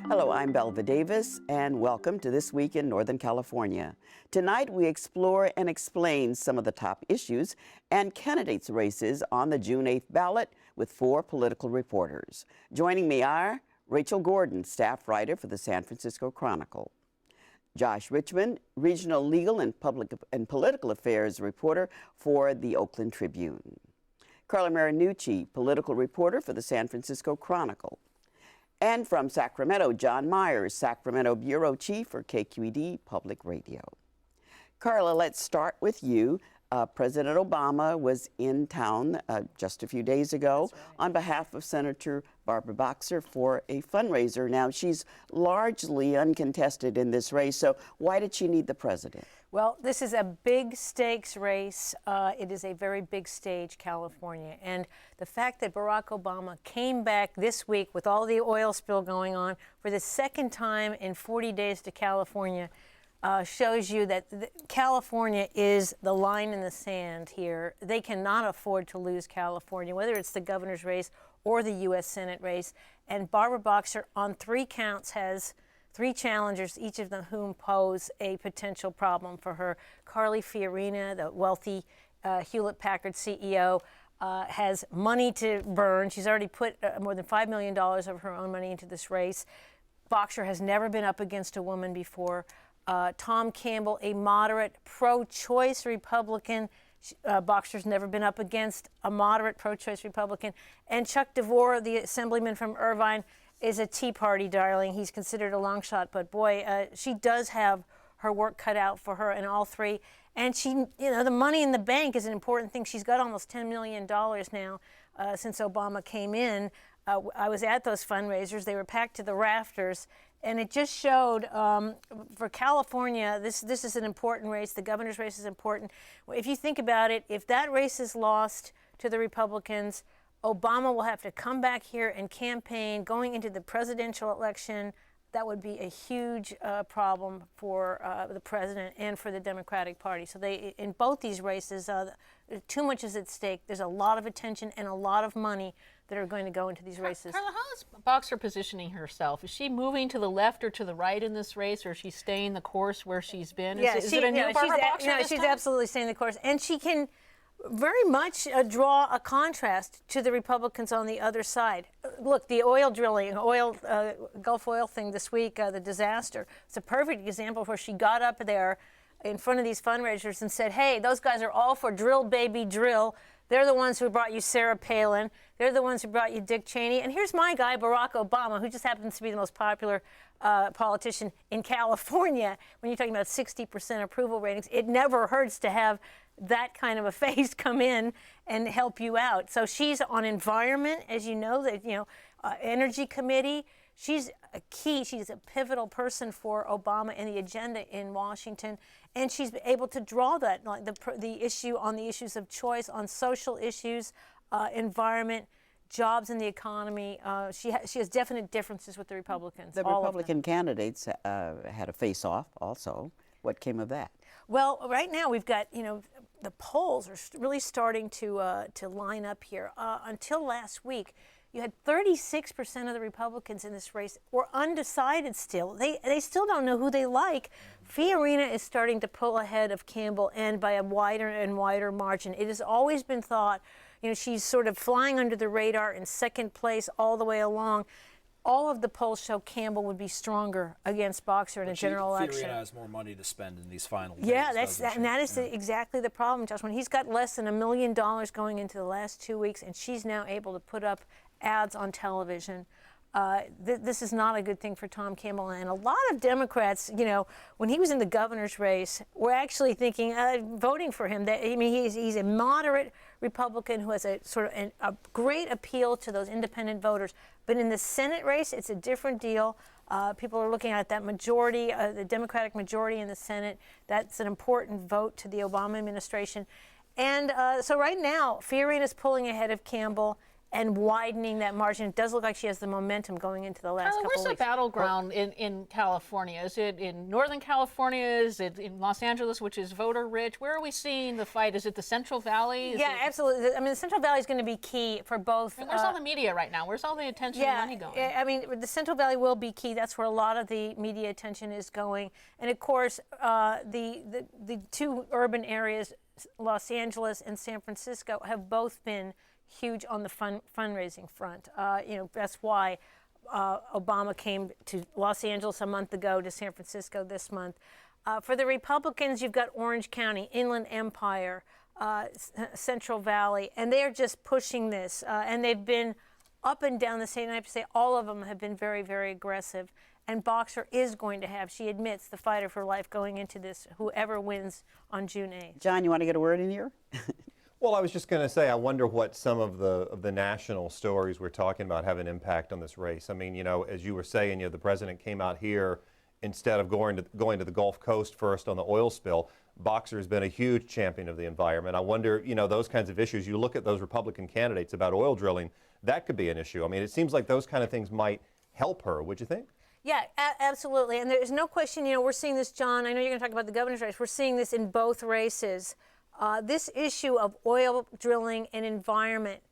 Hello, I'm Belva Davis, and welcome to This Week in Northern California. Tonight, we explore and explain some of the top issues and candidates' races on the June 8th ballot with 4 political reporters. Joining me are Rachel Gordon, staff writer for the San Francisco Chronicle; Josh Richman, regional legal and public and political affairs reporter for the Oakland Tribune; Carla Marinucci, political reporter for the San Francisco Chronicle; and from Sacramento, John Myers, Sacramento bureau chief for KQED Public Radio. Carla, let's start with you. President Obama was in town just a few days ago on behalf of Senator Barbara Boxer for a fundraiser. Now, she's largely uncontested in this race, so why did she need the president? Well, this is a big stakes race. It is a very big stage, California. And the fact that Barack Obama came back this week with all the oil spill going on for the second time in 40 days to California shows you that California is the line in the sand here. They cannot afford to lose California, whether it's the governor's race or the U.S. Senate race. And Barbara Boxer, on 3 counts, has 3 challengers, each of them whom pose a potential problem for her. Carly Fiorina, the wealthy Hewlett-Packard CEO, has money to burn. She's already put more than $5 million of her own money into this race. Boxer has never been up against a woman before. Tom Campbell, a moderate pro-choice Republican. Boxer's never been up against a moderate pro-choice Republican. And Chuck DeVore, the assemblyman from Irvine, is a Tea Party darling. He's considered a long shot, but boy, she does have her work cut out for her in all 3. And she, the money in the bank is an important thing. She's got almost $10 million now since Obama came in. I was at those fundraisers. They were packed to the rafters. And it just showed for California, this is an important race. The governor's race is important. If you think about it, if that race is lost to the Republicans, Obama will have to come back here and campaign going into the presidential election. That would be a huge problem for the president and for the Democratic Party. So in both these races, too much is at stake. There's a lot of attention and a lot of money that are going to go into these races. Carla, how is Boxer positioning herself? Is she moving to the left or to the right in this race, or is she staying the course where she's been? Is it a new Barbara Boxer this she's time? Absolutely staying the course. And she can very much draw a contrast to the Republicans on the other side. Look, the oil drilling, Gulf oil thing this week, the disaster, it's a perfect example where she got up there in front of these fundraisers and said, hey, those guys are all for drill, baby, drill. They're the ones who brought you Sarah Palin. They're the ones who brought you Dick Cheney. And here's my guy, Barack Obama, who just happens to be the most popular politician in California. When you're talking about 60% approval ratings, it never hurts to have that kind of a face come in and help you out. So she's on environment, as you know, Energy Committee. She's a key, she's a pivotal person for Obama and the agenda in Washington, and she's able to draw that, like the issue on the issues of choice, on social issues, environment, jobs in the economy. She has definite differences with the Republicans. The Republican candidates had a face-off also. What came of that? Well, right now we've got, the polls are really starting to line up here. Until last week, you had 36% of the Republicans in this race were undecided still. They still don't know who they like. Fiorina is starting to pull ahead of Campbell, and by a wider and wider margin. It has always been thought, she's sort of flying under the radar in second place all the way along. All of the polls show Campbell would be stronger against Boxer in a general election. Fiorina has more money to spend in these final days. Yeah, that is exactly the problem, Josh. When he's got less than $1 million going into the last 2 weeks, and she's now able to put up ads on television. This is not a good thing for Tom Campbell. And a lot of Democrats, when he was in the governor's race, were actually thinking, voting for him. He's a moderate Republican who has a great appeal to those independent voters. But in the Senate race, it's a different deal. People are looking at that majority, the Democratic majority in the Senate. That's an important vote to the Obama administration. And so right now, Fiorina's pulling ahead of Campbell. and widening that margin. It does look like she has the momentum going into the last couple of weeks. Where's the battleground in California? Is it in Northern California? Is it in Los Angeles, which is voter rich? Where are we seeing the fight? Is it the Central Valley? Absolutely. I mean, the Central Valley is going to be key for both. And where's all the media right now? Where's all the attention and money going? I mean, the Central Valley will be key. That's where a lot of the media attention is going. And of course, the two urban areas, Los Angeles and San Francisco, have both been huge on the fundraising front. That's why Obama came to Los Angeles a month ago, to San Francisco this month. For the Republicans, you've got Orange County, Inland Empire, Central Valley, and they're just pushing this. And they've been up and down the state, and I have to say all of them have been very, very aggressive. And Boxer is going to have, she admits, the fight of her life going into this, whoever wins on June 8th. John, you want to get a word in here? Well, I was just going to say, I wonder what some of the national stories we're talking about have an impact on this race. I mean, as you were saying, the president came out here instead of going to the Gulf Coast first on the oil spill. Boxer has been a huge champion of the environment. I wonder, those kinds of issues. You look at those Republican candidates about oil drilling, that could be an issue. I mean, it seems like those kind of things might help her. Would you think? Yeah, absolutely. And there's no question, we're seeing this, John. I know you're going to talk about the governor's race. We're seeing this in both races. This issue of oil drilling and environment,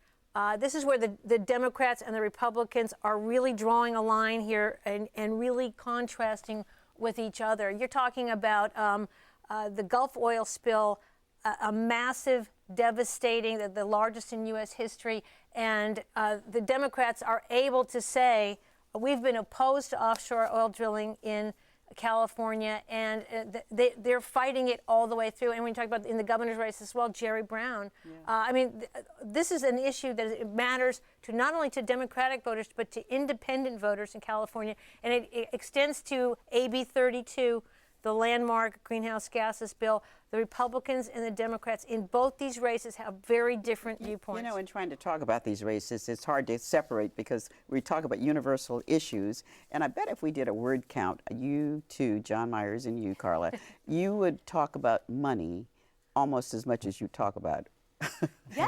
this is where the Democrats and the Republicans are really drawing a line here and really contrasting with each other. You're talking about the Gulf oil spill, a massive, devastating, the largest in U.S. history, and the Democrats are able to say, we've been opposed to offshore oil drilling in California, and they're fighting it all the way through. And when you talk about in the governor's race as well, Jerry Brown. This is an issue that it matters to not only to Democratic voters, but to independent voters in California. And it extends to AB 32, the landmark greenhouse gases bill. The Republicans and the Democrats in both these races have very different viewpoints. In trying to talk about these races, it's hard to separate because we talk about universal issues. And I bet if we did a word count, you two, John Myers, and you, Carla, you would talk about money almost as much as you talk about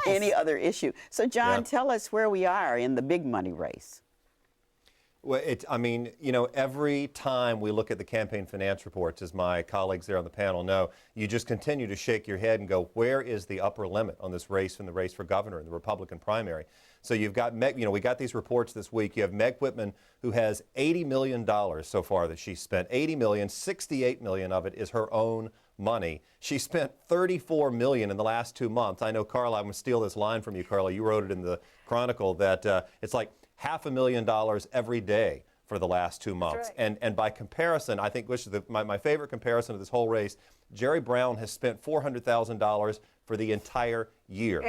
any other issue. So, John, tell us where we are in the big money race. Well, every time we look at the campaign finance reports, as my colleagues there on the panel know, you just continue to shake your head and go, where is the upper limit on this race and the race for governor in the Republican primary? So you've got Meg, we got these reports this week. You have Meg Whitman, who has $80 million so far that she's spent. $80 million, $68 million of it is her own money. She spent $34 million in the last 2 months. I know, Carla, I'm going to steal this line from you, Carla. You wrote it in the Chronicle that it's like $500,000 every day for the last 2 months. Right. And by comparison, I think which is my favorite comparison of this whole race, Jerry Brown has spent $400,000 for the entire year.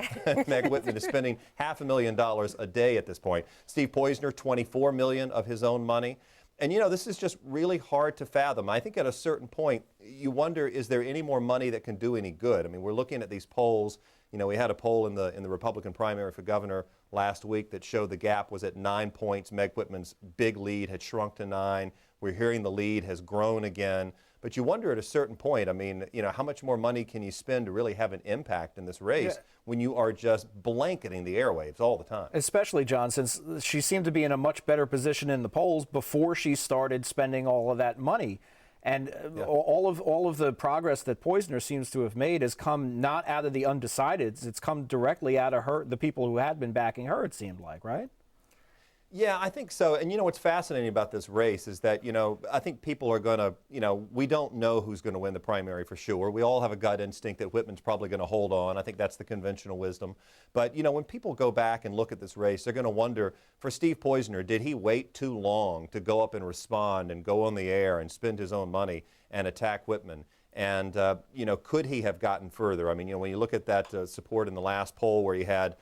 Meg Whitman is spending $500,000 a day at this point. Steve Poizner, $24 million of his own money. And this is just really hard to fathom. I think at a certain point, you wonder, is there any more money that can do any good? I mean, we're looking at these polls. We had a poll in the Republican primary for governor last week that showed the gap was at 9 points. Meg Whitman's big lead had shrunk to 9. We're hearing the lead has grown again. But you wonder at a certain point, how much more money can you spend to really have an impact in this race when you are just blanketing the airwaves all the time? Especially, John, since she seemed to be in a much better position in the polls before she started spending all of that money. And all of the progress that Poizner seems to have made has come not out of the undecideds. It's come directly out of the people who had been backing her, it seemed like, right? Yeah, I think so. And what's fascinating about this race is that, I think people are going to, we don't know who's going to win the primary for sure. We all have a gut instinct that Whitman's probably going to hold on. I think that's the conventional wisdom. But, when people go back and look at this race, they're going to wonder, for Steve Poizner, did he wait too long to go up and respond and go on the air and spend his own money and attack Whitman? And, could he have gotten further? I mean, when you look at that support in the last poll where he had,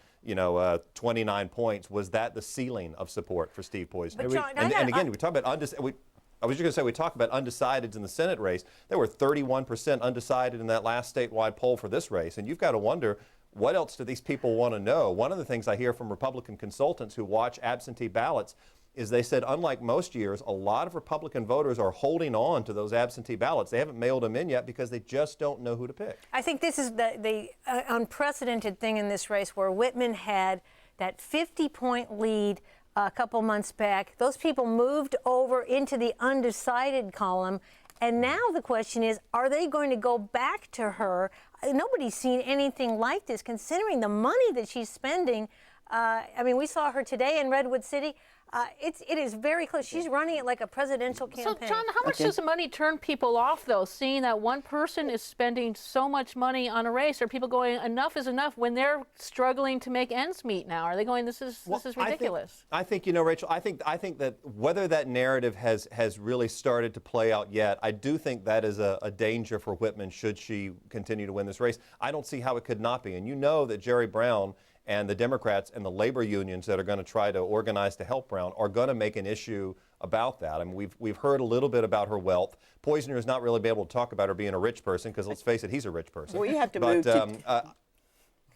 29 points, was that the ceiling of support for Steve Poizner? And again, we talk about I was just going to say, we talk about undecideds in the Senate race. There were 31% undecided in that last statewide poll for this race. And you've got to wonder, what else do these people want to know? One of the things I hear from Republican consultants who watch absentee ballots is they said, unlike most years, a lot of Republican voters are holding on to those absentee ballots. They haven't mailed them in yet because they just don't know who to pick. I think this is the unprecedented thing in this race where Whitman had that 50-point lead a couple months back. Those people moved over into the undecided column. And now the question is, are they going to go back to her? Nobody's seen anything like this, considering the money that she's spending. I mean, we saw her today in Redwood City. It is very close. She's running it like a presidential campaign. So, John, how much does the money turn people off, though, seeing that one person is spending so much money on a race? Are people going, enough is enough, when they're struggling to make ends meet now? Are they going, this is ridiculous? I think, you know, Rachel, I think that whether that narrative has really started to play out yet, I do think that is a danger for Whitman should she continue to win this race. I don't see how it could not be. And you know that Jerry Brown and the Democrats and the labor unions that are going to try to organize to help Brown are going to make an issue about that. I mean, we've heard a little bit about her wealth. Poizner has not really been able to talk about her being a rich person because, let's face it, he's a rich person. Well, you have to move to...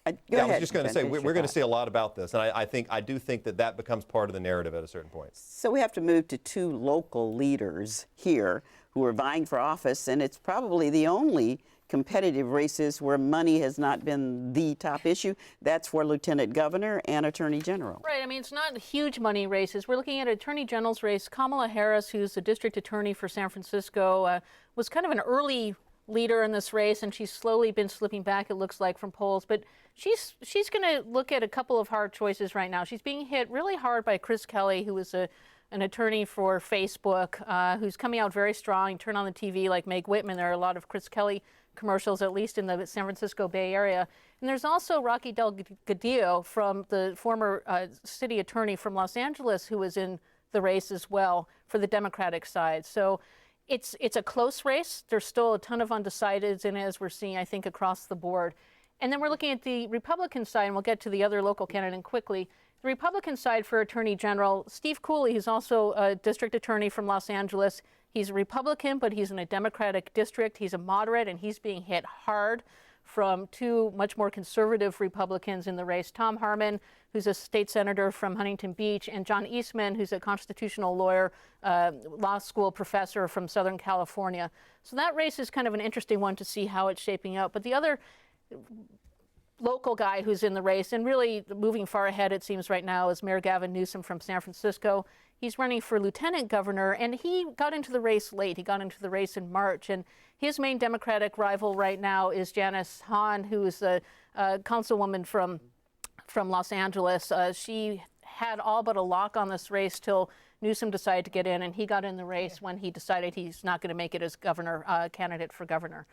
I was just going to say, we're going to see a lot about this, and I do think that becomes part of the narrative at a certain point. So we have to move to two local leaders here who are vying for office, and it's probably the only competitive races where money has not been the top issue. That's for Lieutenant Governor and Attorney General. Right. I mean, it's not huge money races. We're looking at Attorney General's race. Kamala Harris, who's the district attorney for San Francisco, was kind of an early leader in this race, and she's slowly been slipping back, it looks like, from polls. But she's going to look at a couple of hard choices right now. She's being hit really hard by Chris Kelly, who is an attorney for Facebook, who's coming out very strong. Turn on the TV like Meg Whitman. There are a lot of Chris Kelly commercials, at least in the San Francisco Bay Area. And there's also Rocky Delgadillo, from the former city attorney from Los Angeles, who was in the race as well for the Democratic side. So it's a close race. There's still a ton of undecideds in it, as we're seeing, I think, across the board. And then we're looking at the Republican side, and we'll get to the other local candidate quickly. The Republican side for Attorney General, Steve Cooley, who's also a district attorney from Los Angeles. He's a Republican, but he's in a Democratic district. He's a moderate, and he's being hit hard from two much more conservative Republicans in the race. Tom Harmon, who's a state senator from Huntington Beach, and John Eastman, who's a constitutional lawyer, law school professor from Southern California. So that race is kind of an interesting one to see how it's shaping up. But the other local guy who's in the race, and really moving far ahead, it seems right now, is Mayor Gavin Newsom from San Francisco. He's running for lieutenant governor, and he got into the race late. He got into the race in March, and his main Democratic rival right now is Janice Hahn, who is a councilwoman from Los Angeles. She had all but a lock on this race till Newsom decided to get in, and he got in the race when he decided he's not going to make it as governor candidate for governor.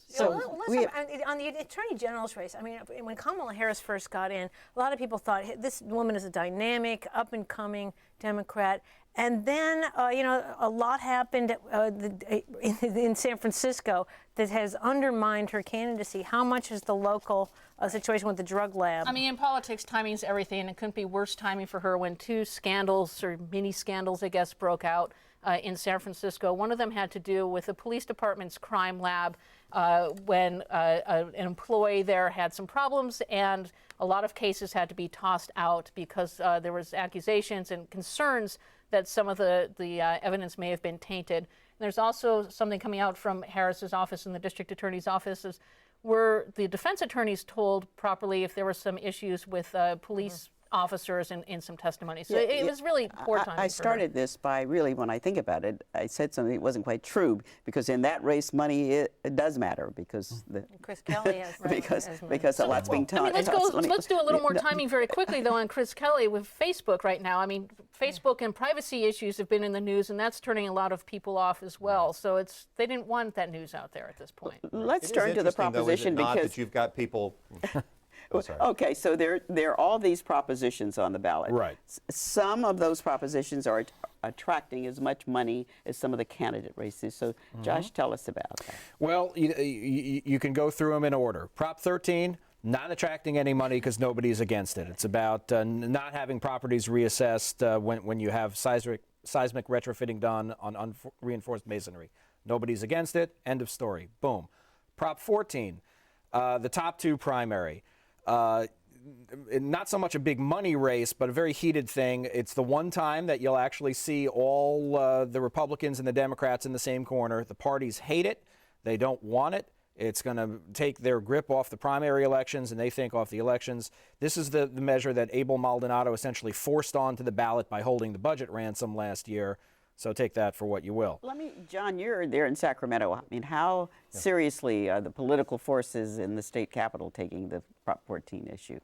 So on the Attorney General's race, I mean, when Kamala Harris first got in, a lot of people thought this woman is a dynamic, up-and-coming Democrat. And then, a lot happened in San Francisco that has undermined her candidacy. How much is the local situation with the drug lab? I mean, in politics, timing's everything, and it couldn't be worse timing for her when two scandals, or mini scandals, I guess, broke out in San Francisco. One of them had to do with the police department's crime lab, when an employee there had some problems, and a lot of cases had to be tossed out because there was accusations and concerns that some of the evidence may have been tainted. And there's also something coming out from Harris's office and the district attorney's offices. Were the defense attorneys told properly if there were some issues with police officers in some testimony? So it was really poor timing. I started this by really, when I think about it, I said something that wasn't quite true, because in that race, money it does matter, because Chris Kelly has because a lot's being taught. I mean, let's do a little more timing very quickly, though, on Chris Kelly with Facebook right now. I mean, Facebook and privacy issues have been in the news, and that's turning a lot of people off as well. So they didn't want that news out there at this point. Let's turn to the proposition, though, because that you've got people. Okay, so there are all these propositions on the ballot. Right. Some of those propositions are attracting as much money as some of the candidate races. So, Josh, tell us about that. Well, you can go through them in order. Prop 13, not attracting any money because nobody's against it. It's about not having properties reassessed when you have seismic retrofitting done on reinforced masonry. Nobody's against it. End of story. Boom. Prop 14, the top two primary. Not so much a big money race, but a very heated thing. It's the one time that you'll actually see all the Republicans and the Democrats in the same corner. The parties hate it. They don't want it. It's going to take their grip off the primary elections, and they think off the elections. This is the measure that Abel Maldonado essentially forced onto the ballot by holding the budget ransom last year. So take that for what you will. John, you're there in Sacramento. I mean, how seriously are the political forces in the state capitol taking the Prop 14 issue?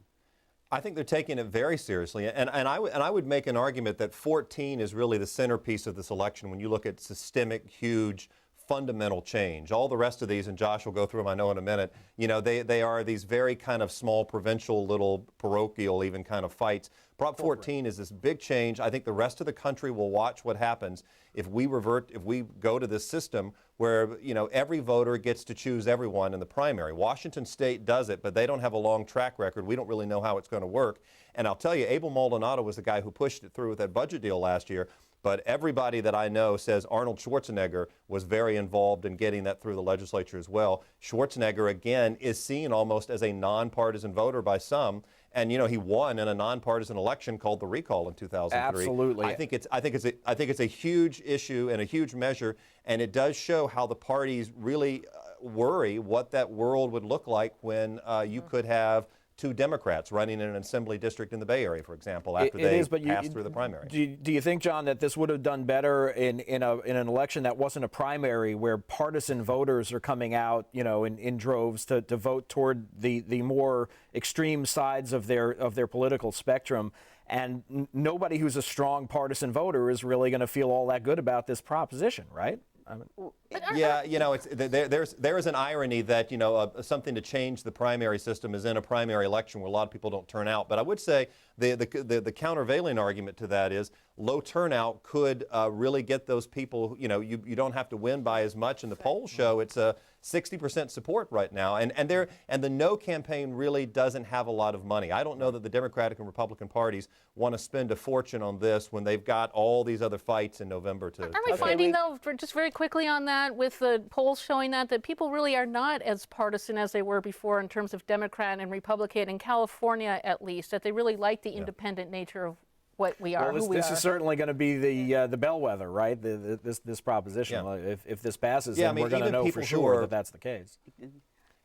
I think they're taking it very seriously, and I would make an argument that 14 is really the centerpiece of this election when you look at systemic, huge, fundamental change. All the rest of these, and Josh will go through them, I know, in a minute, you know, they are these very kind of small, provincial, little parochial even kind of fights. Prop 14 is this big change. I think the rest of the country will watch what happens if we go to this system where, you know, every voter gets to choose everyone in the primary. Washington State does it, but they don't have a long track record. We don't really know how it's going to work. And I'll tell you, Abel Maldonado was the guy who pushed it through with that budget deal last year. But everybody that I know says Arnold Schwarzenegger was very involved in getting that through the legislature as well. Schwarzenegger, again, is seen almost as a nonpartisan voter by some. And, you know, he won in a nonpartisan election called the recall in 2003. Absolutely. I think it's a huge issue and a huge measure, and it does show how the parties really worry what that world would look like when you could have two Democrats running in an assembly district in the Bay Area, for example, after they passed through the primary. Do you think, John, that this would have done better in an election that wasn't a primary, where partisan voters are coming out, you know, in droves to vote toward the more extreme sides of their political spectrum, and nobody who's a strong partisan voter is really going to feel all that good about this proposition, right? Yeah, you know, there is an irony that, you know, something to change the primary system is in a primary election where a lot of people don't turn out. But I would say the countervailing argument to that is low turnout could really get those people, you know, you don't have to win by as much. And the polls show it's a 60% support right now. And the no campaign really doesn't have a lot of money. I don't know that the Democratic and Republican parties want to spend a fortune on this when they've got all these other fights in November to. Are we finding, though, just very quickly on that, with the polls showing that people really are not as partisan as they were before in terms of Democrat and Republican, in California at least, that they really like the independent nature of what we are, well, this is certainly going to be the bellwether, right? This proposition. Yeah. If this passes, Yeah, then we're going to know for sure that that's the case.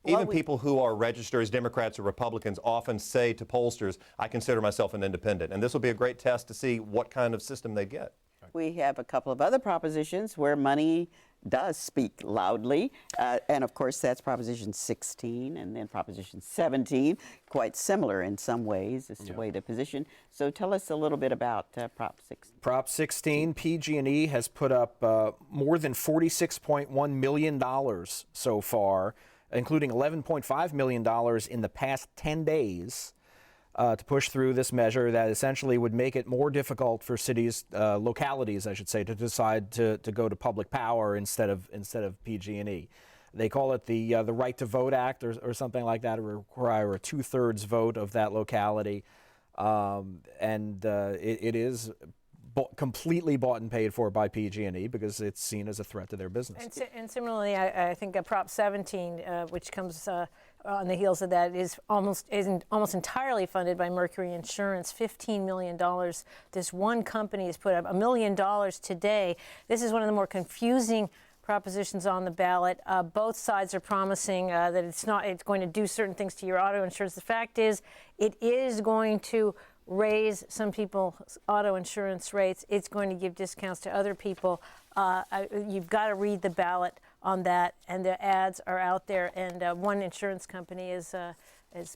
Even people who are registered as Democrats or Republicans often say to pollsters, I consider myself an independent. And this will be a great test to see what kind of system they get. We have a couple of other propositions where money does speak loudly. And of course, that's Proposition 16 and then Proposition 17, quite similar in some ways as the way to position. So tell us a little bit about Prop 16. Prop 16, PG&E has put up more than $46.1 million so far, including $11.5 million in the past 10 days. To push through this measure that essentially would make it more difficult for cities, localities, I should say, to decide to go to public power instead of PG&E. They call it the Right to Vote Act or something like that. It would require a 2/3 vote of that locality, and it is completely bought and paid for by PG&E because it's seen as a threat to their business. And similarly, I think Prop 17, which comes on the heels of that, is almost entirely funded by Mercury Insurance. $15 million. This one company has put up $1 million today. This is one of the more confusing propositions on the ballot. Both sides are promising that it's going to do certain things to your auto insurance. The fact is, it is going to raise some people's auto insurance rates. It's going to give discounts to other people. You've got to read the ballot on that, and the ads are out there, and one insurance company is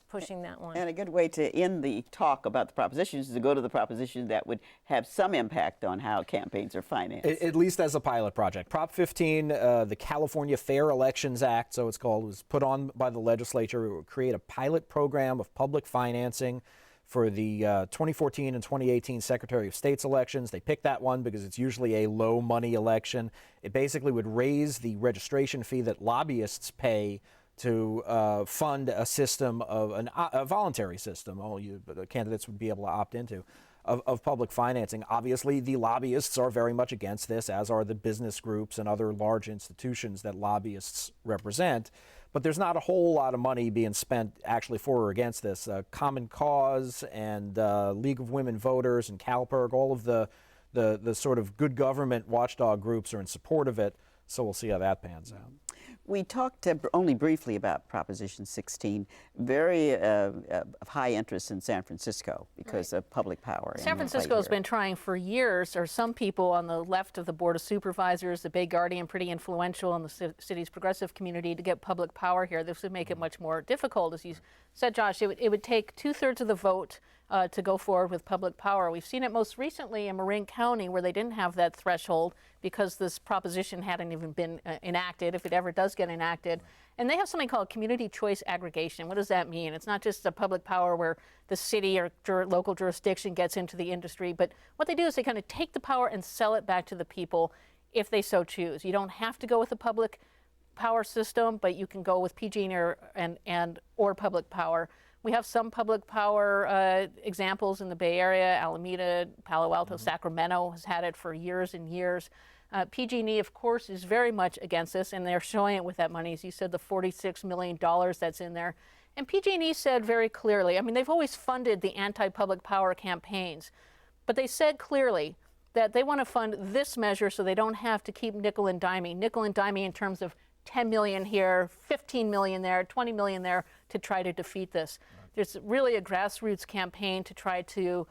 pushing that one. And a good way to end the talk about the propositions is to go to the proposition that would have some impact on how campaigns are financed. At least as a pilot project. Prop 15, the California Fair Elections Act, so it's called, was put on by the legislature. It would create a pilot program of public financing for the 2014 and 2018 Secretary of State's elections. They picked that one because it's usually a low-money election. It basically would raise the registration fee that lobbyists pay to fund a system of a voluntary system. The candidates would be able to opt into of public financing. Obviously, the lobbyists are very much against this, as are the business groups and other large institutions that lobbyists represent. But there's not a whole lot of money being spent actually for or against this. Common Cause and League of Women Voters and CalPERG, all of the sort of good government watchdog groups are in support of it. So we'll see how that pans out. We talked only briefly about Proposition 16, very high interest in San Francisco because of public power. San Francisco has been trying for years, or some people on the left of the Board of Supervisors, the Bay Guardian, pretty influential in the city's progressive community, to get public power here. This would make it much more difficult. As you said, Josh, it would take 2/3 of the vote to go forward with public power. We've seen it most recently in Marin County, where they didn't have that threshold because this proposition hadn't even been enacted, if it ever does get enacted. And they have something called community choice aggregation. What does that mean? It's not just a public power where the city or local jurisdiction gets into the industry, but what they do is they kind of take the power and sell it back to the people if they so choose. You don't have to go with a public power system, but you can go with PG&E or public power. We have some public power examples in the Bay Area. Alameda, Palo Alto, Sacramento has had it for years and years. PG&E, of course, is very much against this, and they're showing it with that money. As you said, the $46 million that's in there. And PG&E said very clearly, I mean, they've always funded the anti-public power campaigns, but they said clearly that they want to fund this measure so they don't have to keep nickel and diming in terms of 10 million here, 15 million there, 20 million there to try to defeat this. There's really a grassroots campaign to try to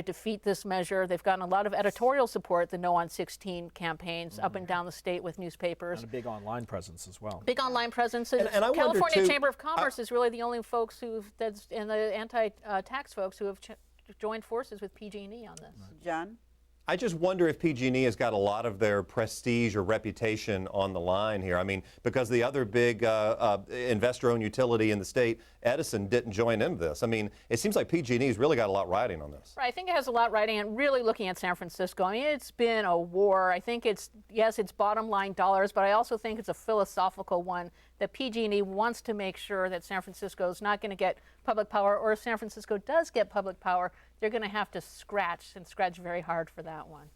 defeat this measure. They've gotten a lot of editorial support, the No on 16 campaigns, up and down the state with newspapers. And a big online presence as well. Big online presence. And I California wonder too, Chamber of Commerce is really the only folks and the anti-tax folks who have joined forces with PG&E on this. John? I just wonder if PG&E has got a lot of their prestige or reputation on the line here. I mean, because the other big investor-owned utility in the state, Edison, didn't join into this. I mean, it seems like PG&E's really got a lot riding on this. Right, I think it has a lot riding and really looking at San Francisco. I mean, it's been a war. I think it's bottom line dollars, but I also think it's a philosophical one that PG&E wants to make sure that San Francisco is not going to get public power, or if San Francisco does get public power, they're going to have to scratch very hard for that one.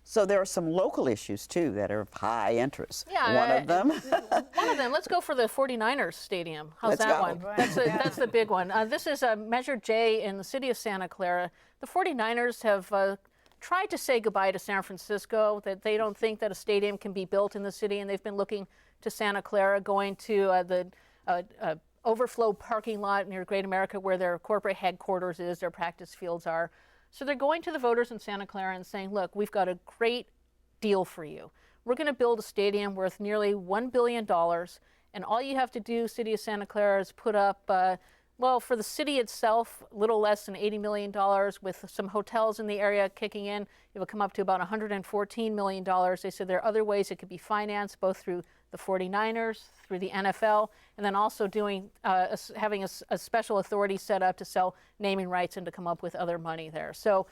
So there are some local issues, too, that are of high interest. Yeah, one of them. Let's go for the 49ers stadium. How's Let's that go. one? That's the big one. This is Measure J in the city of Santa Clara. The 49ers have tried to say goodbye to San Francisco, that they don't think that a stadium can be built in the city, and they've been looking to Santa Clara, going to the overflow parking lot near Great America where their corporate headquarters is, their practice fields are. So they're going to the voters in Santa Clara and saying, look, we've got a great deal for you. We're going to build a stadium worth nearly $1 billion, and all you have to do, City of Santa Clara, is put up, for the city itself, a little less than $80 million, with some hotels in the area kicking in. It would come up to about $114 million. They said there are other ways it could be financed, both through the 49ers, through the NFL, and then also having a special authority set up to sell naming rights and to come up with other money there. So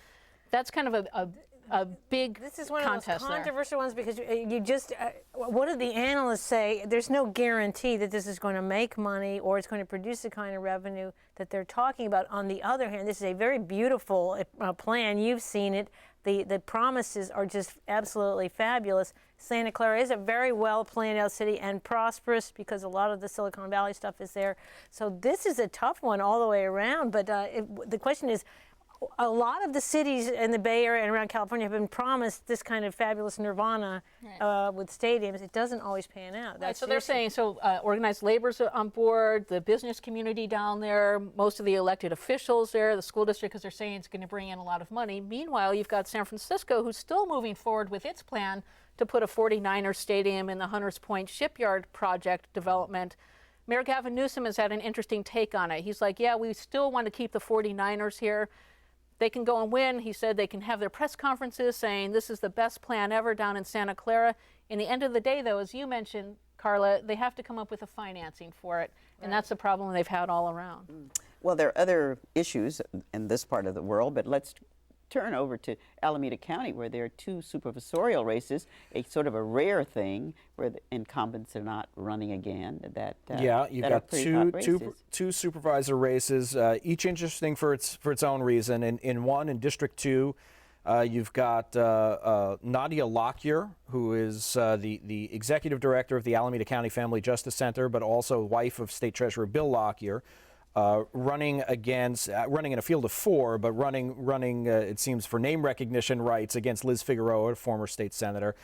that's kind of a big contest. This is one of the most controversial ones, because what did the analysts say? There's no guarantee that this is going to make money or it's going to produce the kind of revenue that they're talking about. On the other hand, this is a very beautiful plan. You've seen it. The promises are just absolutely fabulous. Santa Clara is a very well planned out city and prosperous, because a lot of the Silicon Valley stuff is there. So this is a tough one all the way around. But the question is, a lot of the cities in the Bay Area and around California have been promised this kind of fabulous nirvana with stadiums. It doesn't always pan out. Right, so they're saying, organized labor's on board, the business community down there, most of the elected officials there, the school district, because they're saying it's going to bring in a lot of money. Meanwhile, you've got San Francisco, who's still moving forward with its plan to put a 49er stadium in the Hunters Point Shipyard project development. Mayor Gavin Newsom has had an interesting take on it. He's like, yeah, we still want to keep the 49ers here. They can go and win. He said they can have their press conferences saying this is the best plan ever down in Santa Clara. In the end of the day, though, as you mentioned, Carla, they have to come up with the financing for it, and that's the problem they've had all around. Well, there are other issues in this part of the world, but let's turn over to Alameda County, where there are two supervisorial races, a sort of a rare thing where the incumbents are not running again. You've got two supervisor races, each interesting for its own reason. In District 2, you've got Nadia Lockyer, who is the executive director of the Alameda County Family Justice Center, but also wife of State Treasurer Bill Lockyer. Running in a field of 4, but running it seems for name recognition rights against Liz Figueroa, a former state senator.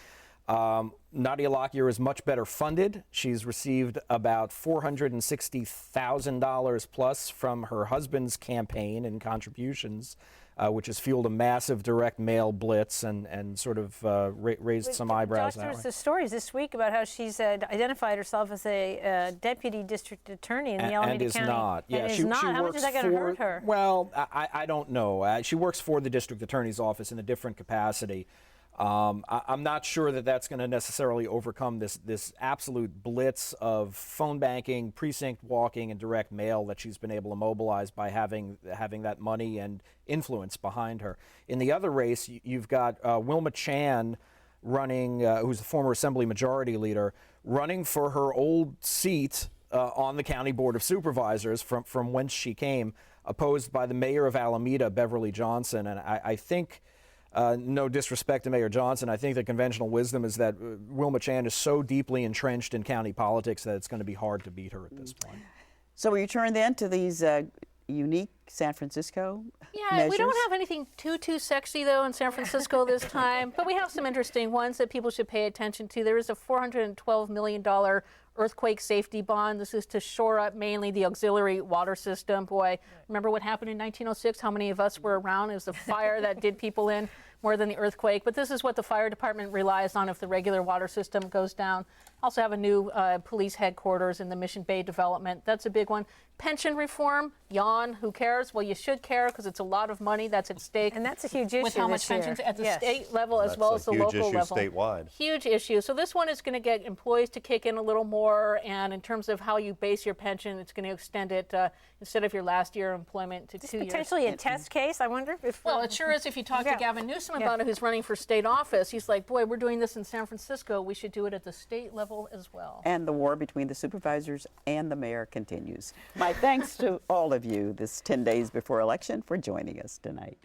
Nadia Lockyer is much better funded. She's received about $460,000 plus from her husband's campaign and contributions, which has fueled a massive direct mail blitz and sort of raised some eyebrows. Josh, there was the stories this week about how she's identified herself as a deputy district attorney in the Alameda County. Not. Yeah, and she is not. How much is that going to hurt her? Well, I don't know. She works for the district attorney's office in a different capacity. I'm not sure that that's going to necessarily overcome this absolute blitz of phone banking, precinct walking, and direct mail that she's been able to mobilize by having that money and influence behind her. In the other race, you've got Wilma Chan running, who's the former Assembly Majority Leader, running for her old seat on the County Board of Supervisors from whence she came, opposed by the mayor of Alameda, Beverly Johnson. And I think... no disrespect to Mayor Johnson, I think the conventional wisdom is that Wilma Chan is so deeply entrenched in county politics that it's going to be hard to beat her at this point. So we return then to these unique San Francisco measures? We don't have anything too sexy, though, in San Francisco this time, but we have some interesting ones that people should pay attention to. There is a $412 million earthquake safety bond. This is to shore up mainly the auxiliary water system. Boy, remember what happened in 1906? How many of us were around? It was the fire that did people in more than the earthquake. But this is what the fire department relies on if the regular water system goes down. Also have a new police headquarters in the Mission Bay development. That's a big one. Pension reform, yawn, who cares? Well, you should care because it's a lot of money that's at stake. And that's a huge issue with how much pensions at the state level as well as the local level. Statewide. Huge issue. So this one is going to get employees to kick in a little more, and in terms of how you base your pension, it's going to extend it instead of your last year employment to 2 years. Potentially a test case, I wonder if... Well, it sure is if you talk to Gavin Newsom about it, who's running for state office. He's like, boy, we're doing this in San Francisco. We should do it at the state level as well. And the war between the supervisors and the mayor continues. My thanks to all of you this 10 days before election for joining us tonight.